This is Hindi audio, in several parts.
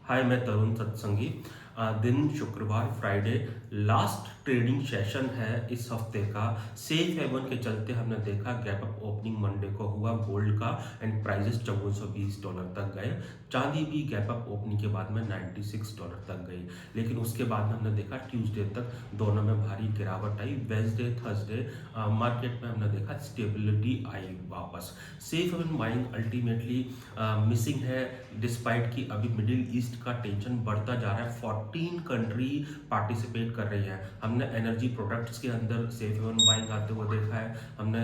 हाय, मैं तरुण सत्संगी। दिन शुक्रवार फ्राइडे लास्ट ट्रेडिंग सेशन है इस हफ्ते का। सेफ हेवन के चलते हमने देखा गैप अप ओपनिंग मंडे को हुआ गोल्ड का एंड प्राइजेस $5420 तक गए। चांदी भी गैप अप ओपनिंग के बाद में $96 तक गई, लेकिन उसके बाद हमने देखा ट्यूसडे तक दोनों में भारी गिरावट आई। वेंसडे थर्सडे मार्केट में हमने देखा स्टेबिलिटी आई वापस। Safe haven buying ultimately missing है, डिस्पाइट कि अभी मिडिल ईस्ट का टेंशन बढ़ता जा रहा है। 14 कंट्री पार्टिसिपेट कर रही है। हमने एनर्जी प्रोडक्ट्स के अंदर सेफ हेवन बाइंग आते हुए देखा है, हमने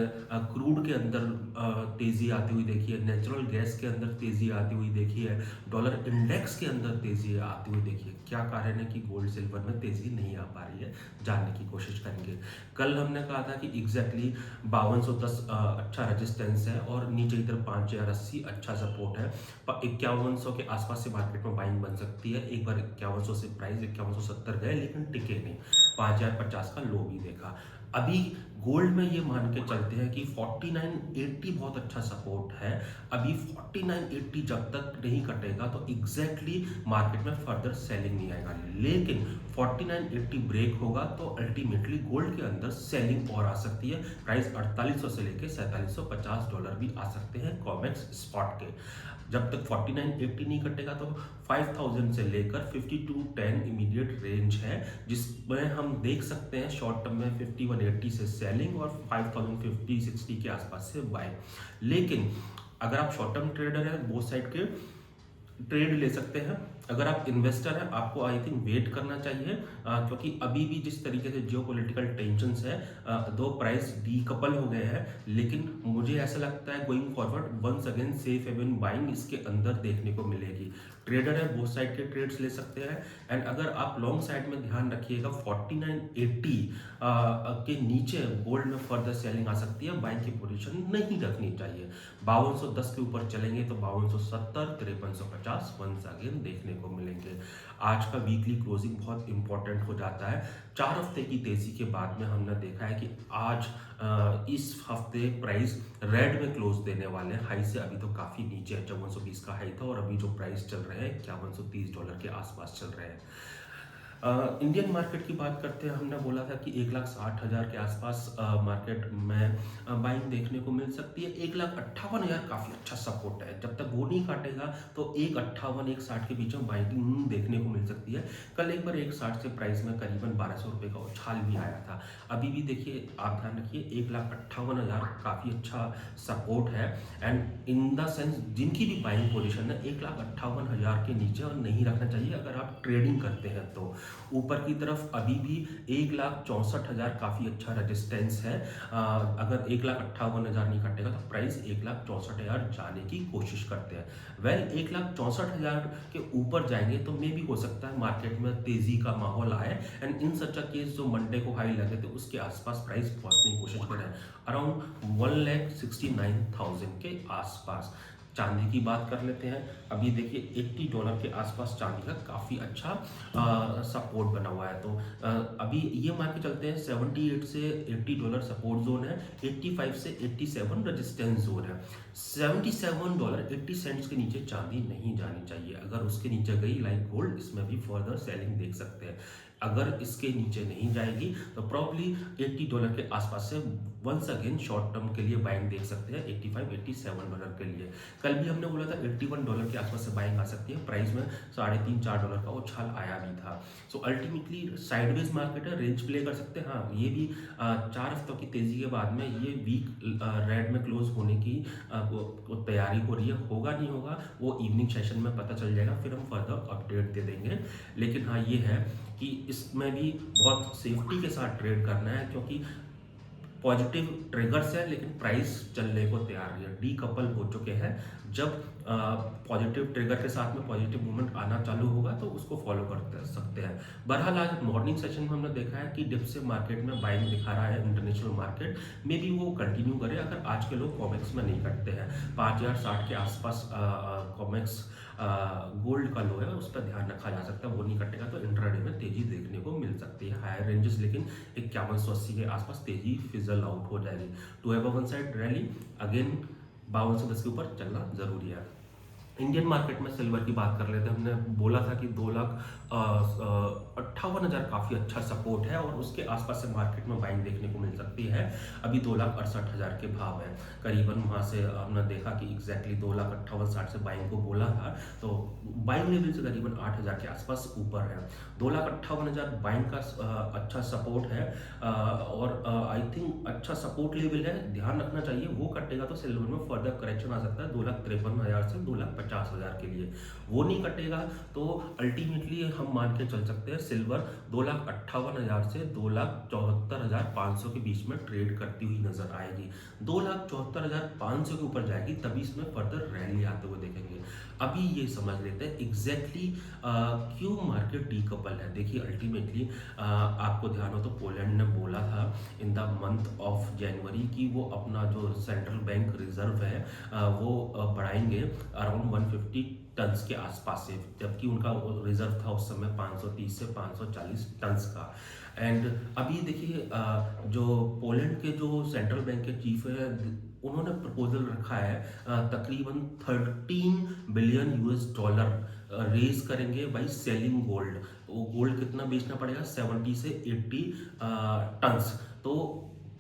क्रूड के अंदर तेजी आती हुई देखी है, नेचुरल गैस के अंदर तेजी आती हुई देखी है, डॉलर इंडेक्स के अंदर तेजी आती हुई देखी है। क्या कारण है कि गोल्ड सिल्वर में तेजी नहीं आ पा रही है, जानने की कोशिश करेंगे। कल हमने कहा था कि एग्जैक्टली 5210 अच्छा रेजिस्टेंस है और नीचे की तरफ 5080 अच्छा सपोर्ट है। 5100 के आसपास से मार्केट में बाइंग बन सकती है। एक बार 5100 से प्राइस 5170 गए, लेकिन टिके नहीं। 5050 का लो भी देखा। अभी गोल्ड में ये मान के चलते हैं कि 4980 बहुत अच्छा सपोर्ट है। अभी 4980 जब तक नहीं कटेगा तो एग्जैक्टली मार्केट में फर्दर सेलिंग नहीं आएगा, लेकिन 4980 ब्रेक होगा तो अल्टीमेटली गोल्ड के अंदर सेलिंग और आ सकती है। प्राइस 4800 से लेके $4750 भी आ सकते हैं कॉमेक्स स्पॉट के। जब तक 4980 नहीं कटेगा तो 5000 से लेकर 5210 इमीडिएट रेंज है, जिसमें हम देख सकते हैं शॉर्ट टर्म में 5180 से सेलिंग और 5050-60 के आसपास से बाय। लेकिन अगर आप शॉर्ट टर्म ट्रेडर हैं, बोथ साइड के ट्रेड ले सकते हैं। अगर आप इन्वेस्टर हैं, आपको आई थिंक वेट करना चाहिए, क्योंकि अभी भी जिस तरीके से जियोपॉलिटिकल टेंशंस है, दो प्राइस डीकपल हो गए हैं, लेकिन मुझे ऐसा लगता है going forward once again safe haven buying इसके अंदर देखने को मिलेगी। ट्रेडर है, बोथ साइड के ट्रेड्स ले सकते हैं। एंड अगर आप लॉन्ग साइड में ध्यान रखिएगा 4980 के नीचे गोल्ड में फर्दर सेलिंग आ सकती है, बाइंग की पोजीशन नहीं रखनी चाहिए। 5210 के ऊपर चलेंगे तो 5270 5350 वंस अगेन देखने को मिलेंगे। आज का वीकली क्लोजिंग बहुत इंपॉर्टेंट हो जाता है। 4 हफ्ते की तेजी के बाद में हमने देखा है कि आज इस हफ्ते प्राइस रेड में क्लोज देने वाले हैं। हाई से अभी तो काफ़ी नीचे है, 5420 का हाई था और अभी जो प्राइस चल रहे हैं $5130 के आसपास चल रहे हैं। इंडियन मार्केट की बात करते हैं, हमने बोला था कि 1,60,000 के आसपास मार्केट में बाइंग देखने को मिल सकती है। 1,58,000 काफ़ी अच्छा सपोर्ट है। जब तक वो नहीं काटेगा तो 1,58 1,60 के बीच में बाइंग देखने को मिल सकती है। कल एक बार 1,60 से प्राइस में करीबन 1200 रुपये का उछाल भी आया था। अभी भी देखिए, आप ध्यान रखिए, 1,58,000 काफ़ी अच्छा सपोर्ट है। एंड इन द सेंस जिनकी भी बाइंग पोजीशन है 1,58,000 के नीचे और नहीं रखना चाहिए अगर आप ट्रेडिंग करते हैं तो। ऊपर की तरफ अभी भी 1,64,000 काफ़ी अच्छा रेजिस्टेंस है। अगर 1,58,000 नहीं कटेगा तो प्राइस 1,64,000 जाने की कोशिश करते हैं। 1,64,000 के ऊपर जाएंगे तो मे भी हो सकता है मार्केट में तेजी का माहौल आए। And in such a case जो मंडे को हाई लगे थे उसके आसपास प्राइस पहुंचने की कोशिश करें, अराउंड 1,69,000 के आसपास। चांदी की बात कर लेते हैं। अभी देखिए $80 के आसपास चांदी का काफ़ी अच्छा सपोर्ट बना हुआ है। तो अभी ये मान के चलते हैं 78 से $80 सपोर्ट जोन है, 85 से 87 रेजिस्टेंस जोन है। $77.80 के नीचे चांदी नहीं जानी चाहिए। अगर उसके नीचे गई लाइक गोल्ड, इसमें भी फर्दर सेलिंग देख सकते हैं। अगर इसके नीचे नहीं जाएगी तो प्रॉब्ली $80 के आसपास से वंस अगेन शॉर्ट टर्म के लिए बाइंग देख सकते हैं, $85-87 के लिए। कल भी हमने बोला था $81 के आसपास से बाइंग आ सकती है। प्राइस में $3.5-4 का उछाल आया भी था। सो अल्टीमेटली साइडवेज मार्केट है, रेंज प्ले कर सकते हैं। हाँ, ये भी 4 हफ्तों की तेजी के बाद में ये वीक रेड में क्लोज होने की तैयारी हो रही है। होगा नहीं होगा वो इवनिंग सेशन में पता चल जाएगा, फिर हम फर्दर अपडेट दे देंगे। लेकिन हाँ, ये है कि इसमें भी बहुत सेफ्टी के साथ ट्रेड करना है, क्योंकि पॉजिटिव ट्रिगर्स है लेकिन प्राइस चलने को तैयार नहीं है, डीकपल हो चुके हैं। जब पॉजिटिव ट्रिगर के साथ में पॉजिटिव मूवमेंट आना चालू होगा तो उसको फॉलो कर सकते हैं। बहरहाल आज मॉर्निंग सेशन में हमने देखा है कि डिप से मार्केट में बाइंग दिखा रहा है इंटरनेशनल मार्केट में भी, वो कंटिन्यू करे अगर आज के लोग कॉमेक्स में नहीं कटते हैं। 5,060 के आसपास कॉमेक्स गोल्ड का लो है, उस पर ध्यान रखा जा सकता है। वो नहीं कटेगा तो इंट्राडे में तेजी देखने को मिल सकती है। हायर रेंजेस लेकिन 5180 के आसपास तेजी फिजल आउट हो जाएगी। To have a one side rally again 5210 के ऊपर चलना जरूरी है। इंडियन मार्केट में सिल्वर की बात कर लेते हैं। हमने बोला था कि 2,58,000 काफ़ी अच्छा सपोर्ट है और उसके आसपास से मार्केट में बाइंग देखने को मिल सकती है। अभी 2,68,000 के भाव हैं करीबन। वहाँ से हमने देखा कि एग्जैक्टली 2,58,60 से बाइंग को बोला था, तो बाइंग लेवल से करीबन 8,000 के आसपास ऊपर है। 2,58,000 बाइंग का अच्छा सपोर्ट है और आई थिंक अच्छा सपोर्ट लेवल है। ध्यान रखना चाहिए, वो कटेगा तो सिल्वर में फर्दर करेक्शन आ सकता है 2,53,000 से 2,50,000 के लिए। वो नहीं कटेगा तो अल्टीमेटली हम मान के चल सकते हैं सिल्वर 2,58,000 से 2,74,500 के बीच में ट्रेड करती हुई नजर आएगी। 2,74,500 के ऊपर जाएगी तभी इसमें फर्दर रैली आते हुए देखेंगे। अभी ये समझ लेते हैं एग्जैक्टली क्यों मार्केट डीकपल है। देखिए अल्टीमेटली आपको ध्यान हो तो पोलैंड ने बोला था in the month of January कि वो अपना जो सेंट्रल बैंक रिजर्व है वो बढ़ाएंगे अराउंड 150 टन्स के आसपास से, जबकि उनका रिजर्व था उस समय 530 से 540 टन्स का। एंड अभी देखिए जो पोलैंड के जो सेंट्रल बैंक के चीफ है उन्होंने प्रपोजल रखा है तकरीबन 13 बिलियन यूएस डॉलर रेज करेंगे बाई सेलिंग गोल्ड। वो गोल्ड कितना बेचना पड़ेगा, 70 से 80 टन्स। तो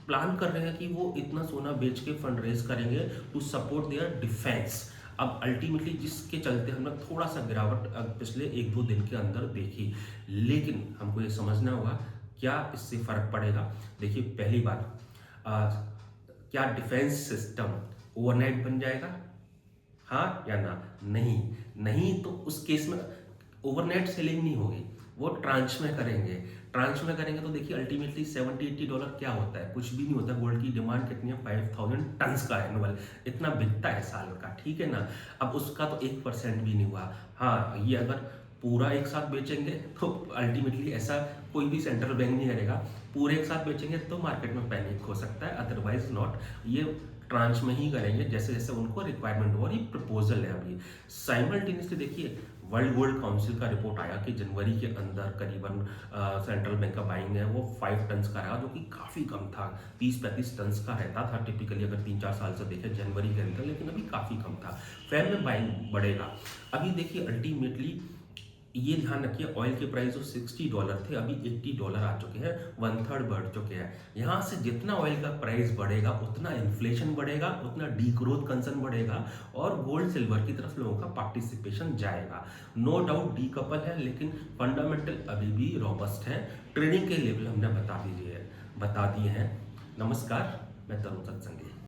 प्लान कर रहे हैं कि वो इतना सोना बेच के फंड रेज करेंगे टू सपोर्ट देयर डिफेंस। अब अल्टीमेटली जिसके चलते हमने थोड़ा सा गिरावट पिछले 1-2 दिन के अंदर देखी, लेकिन हमको ये समझना होगा क्या इससे फर्क पड़ेगा। देखिए पहली बात क्या डिफेंस सिस्टम ओवरनाइट बन जाएगा, हाँ या ना? नहीं। नहीं तो उस केस में ओवरनाइट सेलिंग नहीं होगी, वो ट्रांच में करेंगे। ट्रांच में करेंगे तो देखिए अल्टीमेटली $70-80 क्या होता है, कुछ भी नहीं होता। गोल्ड की डिमांड कितनी है, 5,000 टन्स का एनुअल, इतना बिकता है साल का, ठीक है ना। अब उसका तो 1% भी नहीं हुआ। हाँ, ये अगर पूरा एक साथ बेचेंगे तो अल्टीमेटली ऐसा कोई भी सेंट्रल बैंक नहीं करेगा। पूरे एक साथ बेचेंगे तो मार्केट में पैनिक हो सकता है, अदरवाइज नॉट। ये ट्रांच में ही करेंगे जैसे जैसे उनको रिक्वायरमेंट हो। और ये प्रपोजल है अभी। साइमल्टेनियसली देखिए वर्ल्ड गोल्ड काउंसिल का रिपोर्ट आया कि जनवरी के अंदर करीबन सेंट्रल बैंक का बाइंग है वो 5 टन्स का रहा, जो कि काफ़ी कम था। 30-35 टन्स का रहता था टिपिकली अगर 3-4 साल से देखें जनवरी के अंदर, लेकिन अभी काफ़ी कम था। फेब में बाइंग बढ़ेगा। अभी देखिए अल्टीमेटली ये ध्यान रखिए ऑयल के प्राइस जो $60 थे अभी $80 आ चुके हैं, 1/3 बढ़ चुके हैं। यहाँ से जितना ऑयल का प्राइस बढ़ेगा उतना इन्फ्लेशन बढ़ेगा, उतना डीग्रोथ कंसर्न बढ़ेगा और गोल्ड सिल्वर की तरफ लोगों का पार्टिसिपेशन जाएगा। नो डाउट डीकपल है, लेकिन फंडामेंटल अभी भी रॉबस्ट है। ट्रेडिंग के लेवल हमने बता दिए हैं। नमस्कार, मैं तरुण सत्संगी।